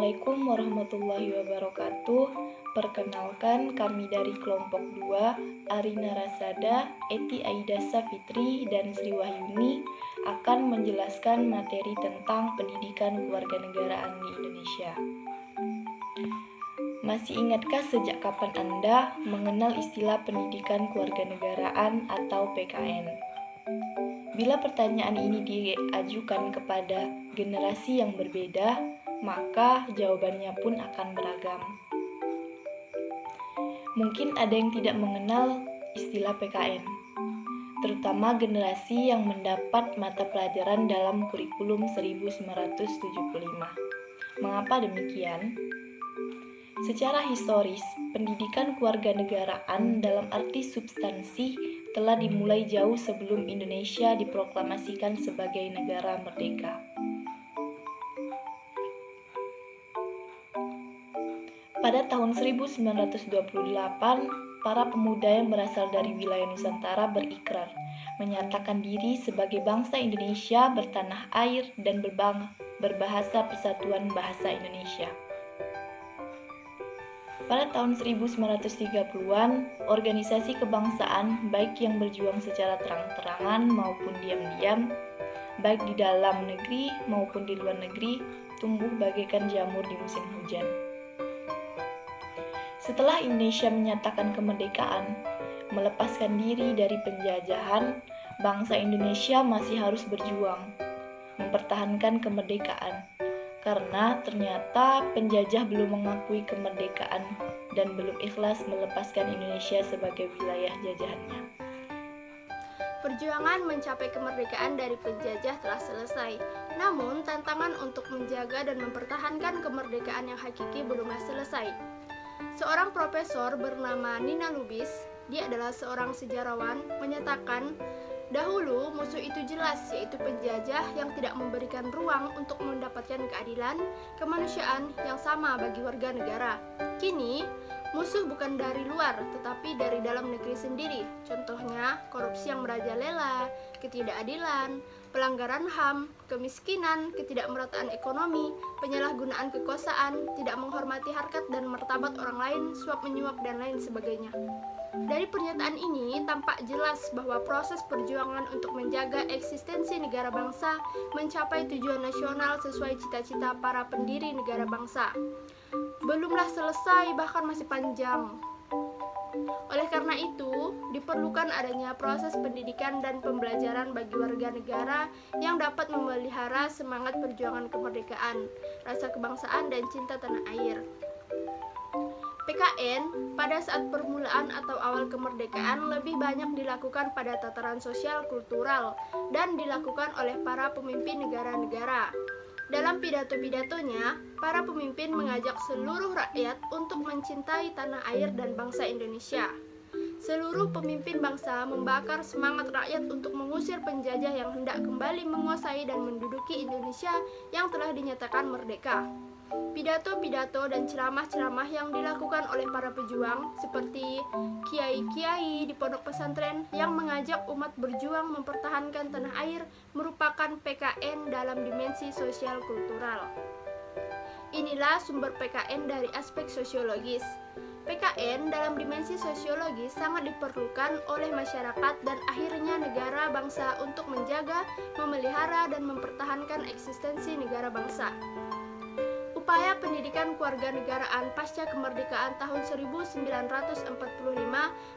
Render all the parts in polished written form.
Assalamualaikum warahmatullahi wabarakatuh. Perkenalkan, kami dari kelompok 2, Arina Rasada, Eti Aida Safitri, dan Sri Wahyuni akan menjelaskan materi tentang pendidikan kewarganegaraan di Indonesia. Masih ingatkah sejak kapan Anda mengenal istilah pendidikan kewarganegaraan atau PKN? Bila pertanyaan ini diajukan kepada generasi yang berbeda, maka jawabannya pun akan beragam. Mungkin ada yang tidak mengenal istilah PKN, terutama generasi yang mendapat mata pelajaran dalam kurikulum 1975. Mengapa demikian? Secara historis, pendidikan kewarganegaraan dalam arti substansi telah dimulai jauh sebelum Indonesia diproklamasikan sebagai negara merdeka. Pada tahun 1928, para pemuda yang berasal dari wilayah Nusantara berikrar menyatakan diri sebagai bangsa Indonesia bertanah air dan berbahasa Persatuan Bahasa Indonesia. Pada tahun 1930-an, organisasi kebangsaan baik yang berjuang secara terang-terangan maupun diam-diam, baik di dalam negeri maupun di luar negeri, tumbuh bagaikan jamur di musim hujan. Setelah Indonesia menyatakan kemerdekaan, melepaskan diri dari penjajahan, bangsa Indonesia masih harus berjuang, mempertahankan kemerdekaan, karena ternyata penjajah belum mengakui kemerdekaan dan belum ikhlas melepaskan Indonesia sebagai wilayah jajahannya. Perjuangan mencapai kemerdekaan dari penjajah telah selesai, namun tantangan untuk menjaga dan mempertahankan kemerdekaan yang hakiki belumlah selesai. Seorang profesor bernama Nina Lubis, dia adalah seorang sejarawan, menyatakan dahulu musuh itu jelas, yaitu penjajah yang tidak memberikan ruang untuk mendapatkan keadilan, kemanusiaan yang sama bagi warga negara. Kini, musuh bukan dari luar, tetapi dari dalam negeri sendiri. Contohnya, korupsi yang merajalela, ketidakadilan, pelanggaran HAM, kemiskinan, ketidakmerataan ekonomi, penyalahgunaan kekuasaan, tidak menghormati harkat dan martabat orang lain, suap menyuap, dan lain sebagainya. Dari pernyataan ini tampak jelas bahwa proses perjuangan untuk menjaga eksistensi negara bangsa mencapai tujuan nasional sesuai cita-cita para pendiri negara bangsa belumlah selesai, bahkan masih panjang. Oleh karena itu, diperlukan adanya proses pendidikan dan pembelajaran bagi warga negara yang dapat memelihara semangat perjuangan kemerdekaan, rasa kebangsaan, dan cinta tanah air. PKN pada saat permulaan atau awal kemerdekaan lebih banyak dilakukan pada tataran sosial kultural dan dilakukan oleh para pemimpin negara-negara. Dalam pidato-pidatonya, para pemimpin mengajak seluruh rakyat untuk mencintai tanah air dan bangsa Indonesia. Seluruh pemimpin bangsa membakar semangat rakyat untuk mengusir penjajah yang hendak kembali menguasai dan menduduki Indonesia yang telah dinyatakan merdeka. Pidato-pidato dan ceramah-ceramah yang dilakukan oleh para pejuang seperti kiai-kiai di pondok pesantren yang mengajak umat berjuang mempertahankan tanah air merupakan PKN dalam dimensi sosial kultural. Inilah sumber PKN dari aspek sosiologis. PKN dalam dimensi sosiologis sangat diperlukan oleh masyarakat dan akhirnya negara bangsa untuk menjaga, memelihara, dan mempertahankan eksistensi negara bangsa. Upaya pendidikan kewarganegaraan pasca kemerdekaan tahun 1945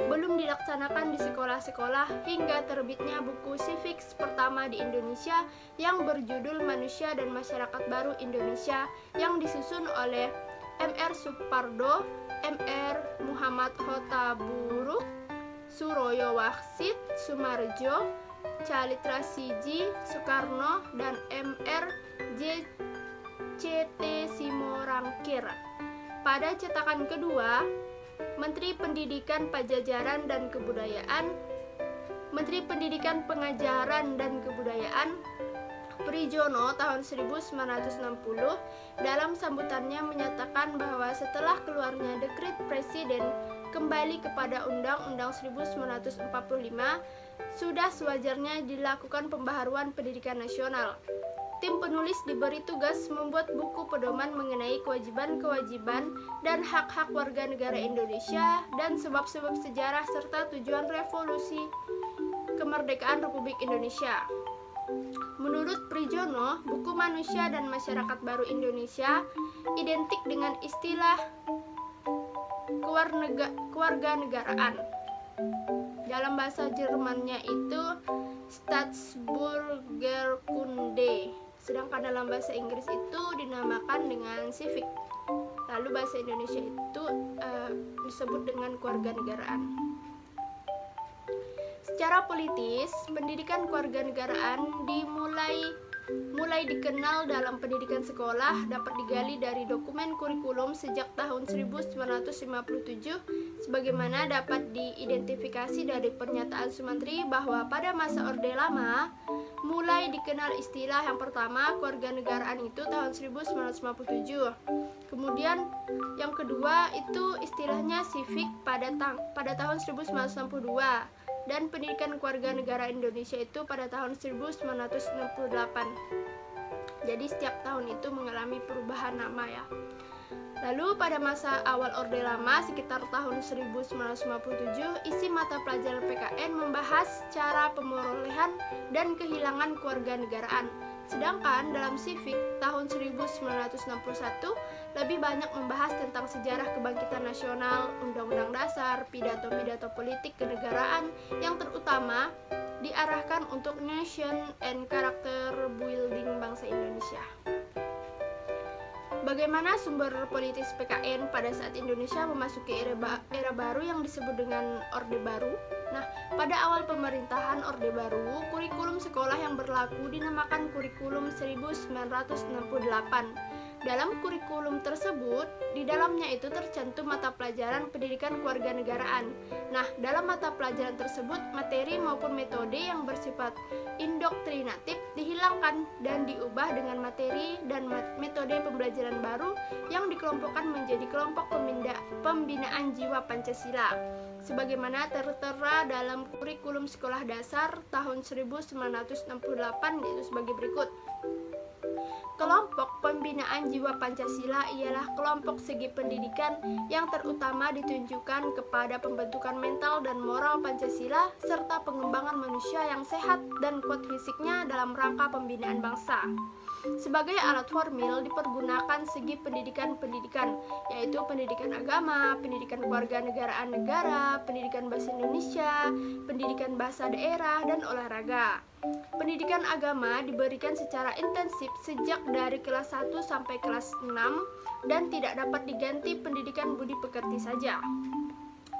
belum dilaksanakan di sekolah-sekolah hingga terbitnya buku Civics pertama di Indonesia yang berjudul Manusia dan Masyarakat Baru Indonesia yang disusun oleh M.R. Supardo, M.R. Muhammad Hotaburuk, Suroyo Waksit Sumarjo, Calitra Siji Soekarno, dan M.R. J. C.T. Simorangkir. Pada cetakan kedua, Menteri Pendidikan Pajajaran dan Kebudayaan, Menteri Pendidikan Pengajaran dan Kebudayaan Prijono tahun 1960 dalam sambutannya menyatakan bahwa setelah keluarnya dekret Presiden kembali kepada Undang-Undang 1945, sudah sewajarnya dilakukan pembaharuan pendidikan nasional. tim penulis diberi tugas membuat buku pedoman mengenai kewajiban-kewajiban dan hak-hak warga negara Indonesia dan sebab-sebab sejarah serta tujuan revolusi kemerdekaan Republik Indonesia. Menurut Prijono, buku Manusia dan Masyarakat Baru Indonesia identik dengan istilah kewarganegaraan. Dalam bahasa Jermannya itu Staatsbürgerkunde, sedangkan dalam bahasa Inggris itu dinamakan dengan civic. Lalu bahasa Indonesia itu disebut dengan kewarganegaraan. Secara politis, pendidikan kewarganegaraan mulai dikenal dalam pendidikan sekolah dapat digali dari dokumen kurikulum sejak tahun 1957 sebagaimana dapat diidentifikasi dari pernyataan Sumantri bahwa pada masa Orde Lama mulai dikenal istilah yang pertama kewarganegaraan itu tahun 1957. Kemudian yang kedua itu istilahnya civic pada tahun 1962. Dan pendidikan kewarganegaraan Indonesia itu pada tahun 1968. Jadi setiap tahun itu mengalami perubahan nama ya. Lalu pada masa awal Orde Lama sekitar tahun 1957, isi mata pelajaran PKN membahas cara pemerolehan dan kehilangan kewarganegaraan. Sedangkan dalam civic tahun 1961 lebih banyak membahas tentang sejarah kebangkitan nasional, undang-undang dasar, pidato-pidato politik kenegaraan yang terutama diarahkan untuk nation and character building bangsa Indonesia. Bagaimana sumber politis PKN pada saat Indonesia memasuki era baru yang disebut dengan Orde Baru? Nah, pada awal pemerintahan Orde Baru, kurikulum sekolah yang berlaku dinamakan kurikulum 1968. Dalam kurikulum tersebut, di dalamnya itu tercantum mata pelajaran pendidikan kewarganegaraan. Nah, dalam mata pelajaran tersebut, materi maupun metode yang bersifat indoktrinatif dihilangkan dan diubah dengan materi dan metode pembelajaran baru yang dikelompokkan menjadi kelompok pembinaan jiwa Pancasila. Sebagaimana tertera dalam kurikulum sekolah dasar tahun 1968 yaitu sebagai berikut. Kelompok pembinaan jiwa Pancasila ialah kelompok segi pendidikan yang terutama ditunjukkan kepada pembentukan mental dan moral Pancasila serta pengembangan manusia yang sehat dan kuat fisiknya dalam rangka pembinaan bangsa. Sebagai alat formil dipergunakan segi pendidikan-pendidikan, yaitu pendidikan agama, pendidikan kewarganegaraan negara, pendidikan bahasa Indonesia, pendidikan bahasa daerah, dan olahraga. Pendidikan agama diberikan secara intensif sejak dari kelas 1 sampai kelas 6 dan tidak dapat diganti pendidikan budi pekerti saja.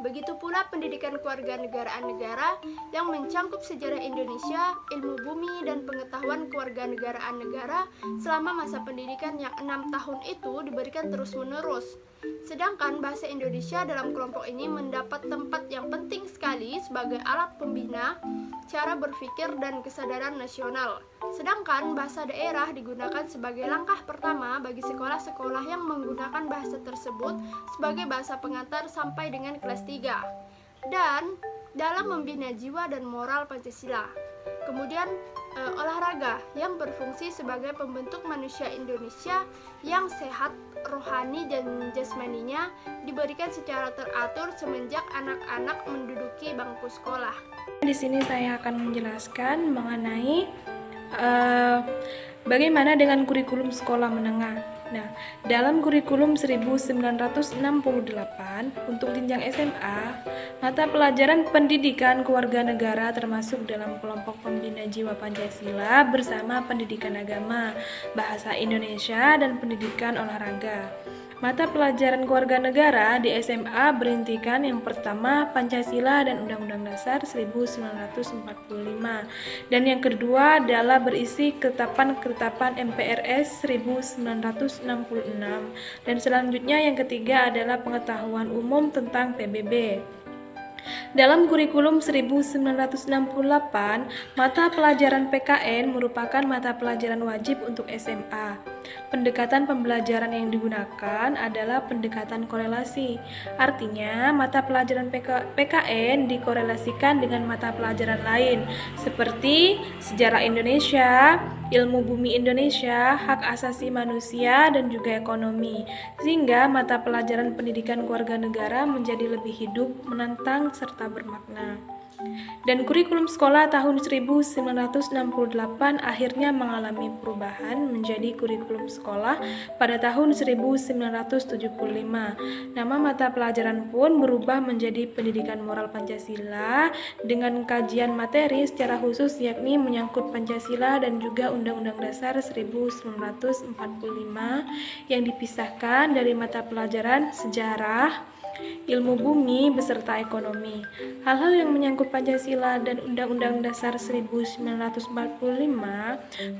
Begitu pula pendidikan kewarganegaraan negara yang mencangkup sejarah Indonesia, ilmu bumi, dan pengetahuan kewarganegaraan negara selama masa pendidikan yang 6 tahun itu diberikan terus-menerus. Sedangkan bahasa Indonesia dalam kelompok ini mendapat tempat yang penting sekali sebagai alat pembina cara berpikir dan kesadaran nasional. Sedangkan bahasa daerah digunakan sebagai langkah pertama bagi sekolah-sekolah yang menggunakan bahasa tersebut sebagai bahasa pengantar sampai dengan kelas 3. Dan dalam membina jiwa dan moral Pancasila. Kemudian olahraga yang berfungsi sebagai pembentuk manusia Indonesia yang sehat rohani dan jasmaninya diberikan secara teratur semenjak anak-anak menduduki bangku sekolah. Di sini saya akan menjelaskan mengenai bagaimana dengan kurikulum sekolah menengah. Nah, dalam kurikulum 1968 untuk jenjang SMA, mata pelajaran pendidikan kewarganegara termasuk dalam kelompok pembina jiwa Pancasila bersama pendidikan agama, bahasa Indonesia, dan pendidikan olahraga. Mata pelajaran kewarganegara di SMA berintikan yang pertama Pancasila dan Undang-Undang Dasar 1945 dan yang kedua adalah berisi ketetapan-ketetapan MPRS 1966 dan selanjutnya yang ketiga adalah pengetahuan umum tentang PBB. Dalam kurikulum 1968, mata pelajaran PKN merupakan mata pelajaran wajib untuk SMA. pendekatan pembelajaran yang digunakan adalah pendekatan korelasi. Artinya, mata pelajaran PKN dikorelasikan dengan mata pelajaran lain seperti sejarah Indonesia, ilmu bumi Indonesia, hak asasi manusia, dan juga ekonomi. Sehingga mata pelajaran pendidikan kewarganegaraan menjadi lebih hidup, menantang, serta bermakna. Dan kurikulum sekolah tahun 1968 akhirnya mengalami perubahan menjadi kurikulum sekolah pada tahun 1975. Nama mata pelajaran pun berubah menjadi Pendidikan Moral Pancasila dengan kajian materi secara khusus yakni menyangkut Pancasila dan juga Undang-Undang Dasar 1945 yang dipisahkan dari mata pelajaran sejarah, ilmu bumi beserta ekonomi. Hal-hal yang menyangkut Pancasila dan Undang-Undang Dasar 1945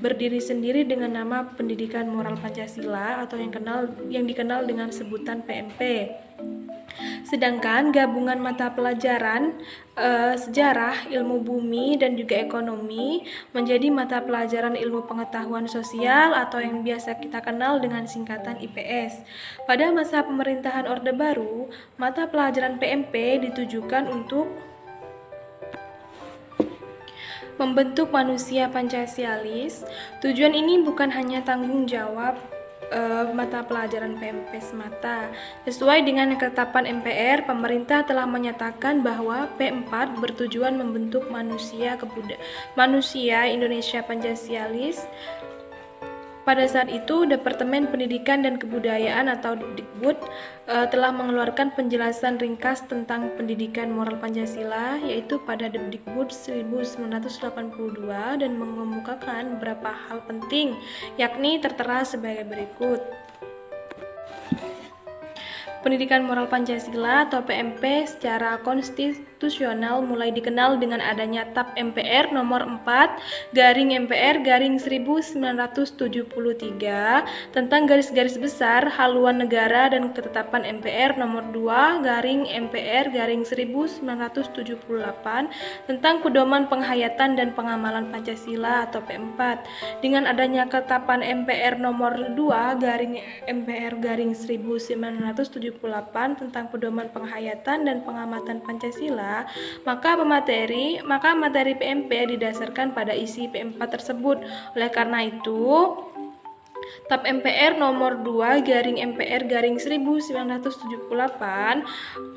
berdiri sendiri dengan nama Pendidikan Moral Pancasila atau yang dikenal dengan sebutan PMP. Sedangkan gabungan mata pelajaran sejarah, ilmu bumi, dan juga ekonomi menjadi mata pelajaran ilmu pengetahuan sosial atau yang biasa kita kenal dengan singkatan IPS. Pada masa pemerintahan Orde Baru, mata pelajaran PMP ditujukan untuk membentuk manusia Pancasialis. Tujuan ini bukan hanya tanggung jawab mata pelajaran PMP semata. Sesuai dengan ketetapan MPR, pemerintah telah menyatakan bahwa P4 bertujuan membentuk manusia Indonesia Pancasialis. Pada saat itu, Departemen Pendidikan dan Kebudayaan atau Dikbud telah mengeluarkan penjelasan ringkas tentang pendidikan moral Pancasila, yaitu pada Dikbud 1982 dan mengemukakan beberapa hal penting, yakni tertera sebagai berikut. Pendidikan Moral Pancasila atau PMP secara konstitusional mulai dikenal dengan adanya TAP MPR nomor 4/MPR/1973 tentang garis-garis besar haluan negara dan ketetapan MPR nomor 2/MPR/1978 tentang pedoman penghayatan dan pengamalan Pancasila atau P4. Dengan adanya ketetapan MPR nomor 2/MPR/1978 tentang pedoman penghayatan dan pengamatan Pancasila, maka materi PMP didasarkan pada isi P4 tersebut. Oleh karena itu, TAP MPR nomor 2/MPR/1978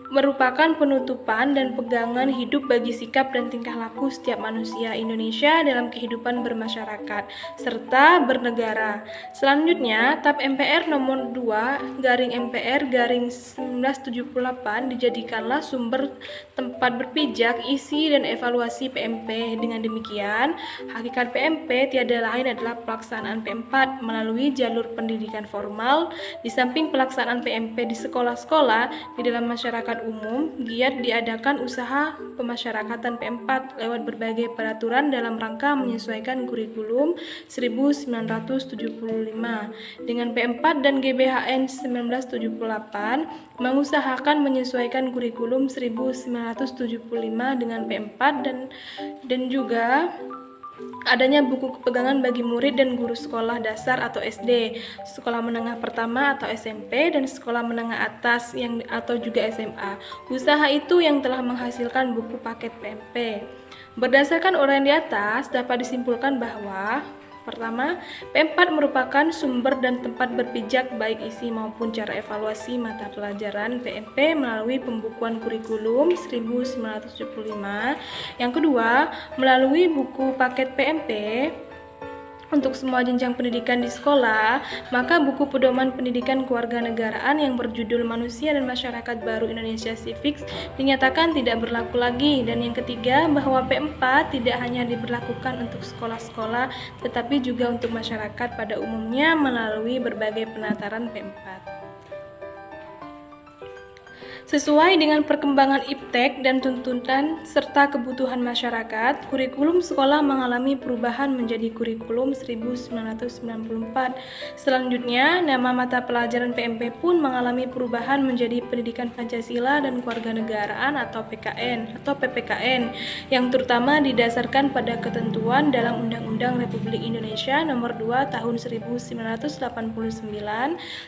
merupakan penutupan dan pegangan hidup bagi sikap dan tingkah laku setiap manusia Indonesia dalam kehidupan bermasyarakat serta bernegara. Selanjutnya, TAP MPR nomor 2/MPR/1978 dijadikanlah sumber tempat berpijak, isi, dan evaluasi PMP. Dengan demikian, hakikat PMP tiada lain adalah pelaksanaan P4 melalui jalur pendidikan formal. Di samping pelaksanaan PMP di sekolah-sekolah, di dalam masyarakat umum, giat diadakan usaha pemasyarakatan P4 lewat berbagai peraturan dalam rangka menyesuaikan kurikulum 1975. Dengan P4 dan GBHN 1978 mengusahakan menyesuaikan kurikulum 1975 dengan P4 dan juga adanya buku kepegangan bagi murid dan guru sekolah dasar atau SD, sekolah menengah pertama atau SMP, dan sekolah menengah atas atau juga SMA. Usaha itu yang telah menghasilkan buku paket PMP. Berdasarkan uraian di atas, dapat disimpulkan bahwa pertama, P4 merupakan sumber dan tempat berpijak baik isi maupun cara evaluasi mata pelajaran PMP melalui pembukuan kurikulum 1975. Yang kedua, melalui buku paket PMP untuk semua jenjang pendidikan di sekolah, maka buku pedoman pendidikan kewarganegaraan yang berjudul Manusia dan Masyarakat Baru Indonesia Civics dinyatakan tidak berlaku lagi. Dan yang ketiga, bahwa P4 tidak hanya diberlakukan untuk sekolah-sekolah, tetapi juga untuk masyarakat pada umumnya melalui berbagai penataran P4. Sesuai dengan perkembangan iptek dan tuntutan serta kebutuhan masyarakat, kurikulum sekolah mengalami perubahan menjadi kurikulum 1994. Selanjutnya, nama mata pelajaran PMP pun mengalami perubahan menjadi Pendidikan Pancasila dan Kewarganegaraan atau PKN atau PPKN, yang terutama didasarkan pada ketentuan dalam Undang-Undang Republik Indonesia Nomor 2 Tahun 1989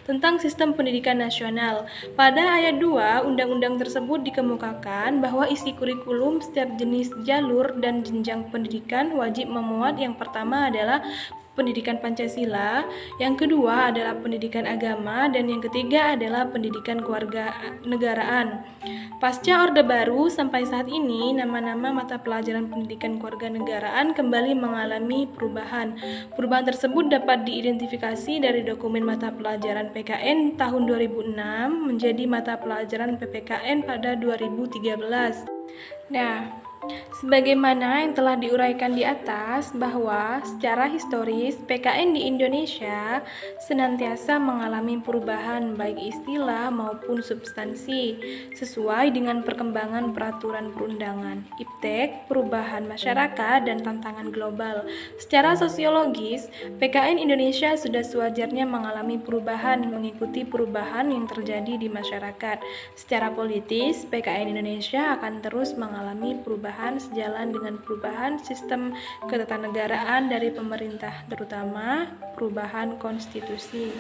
tentang Sistem Pendidikan Nasional. Pada ayat 2, undang-undang tersebut dikemukakan bahwa isi kurikulum setiap jenis jalur dan jenjang pendidikan wajib memuat yang pertama adalah pendidikan Pancasila, yang kedua adalah pendidikan agama, dan yang ketiga adalah pendidikan kewarganegaraan. Pasca Orde Baru sampai saat ini, nama-nama mata pelajaran pendidikan kewarganegaraan kembali mengalami perubahan. Perubahan tersebut dapat diidentifikasi dari dokumen mata pelajaran PKN tahun 2006 menjadi mata pelajaran PPKN pada 2013. Nah, sebagaimana yang telah diuraikan di atas bahwa secara historis PKN di Indonesia senantiasa mengalami perubahan baik istilah maupun substansi sesuai dengan perkembangan peraturan perundangan, iptek, perubahan masyarakat, dan tantangan global. Secara sosiologis, PKN Indonesia sudah sewajarnya mengalami perubahan mengikuti perubahan yang terjadi di masyarakat. Secara politis, PKN Indonesia akan terus mengalami perubahan sejalan dengan perubahan sistem ketatanegaraan dari pemerintah, terutama perubahan konstitusi.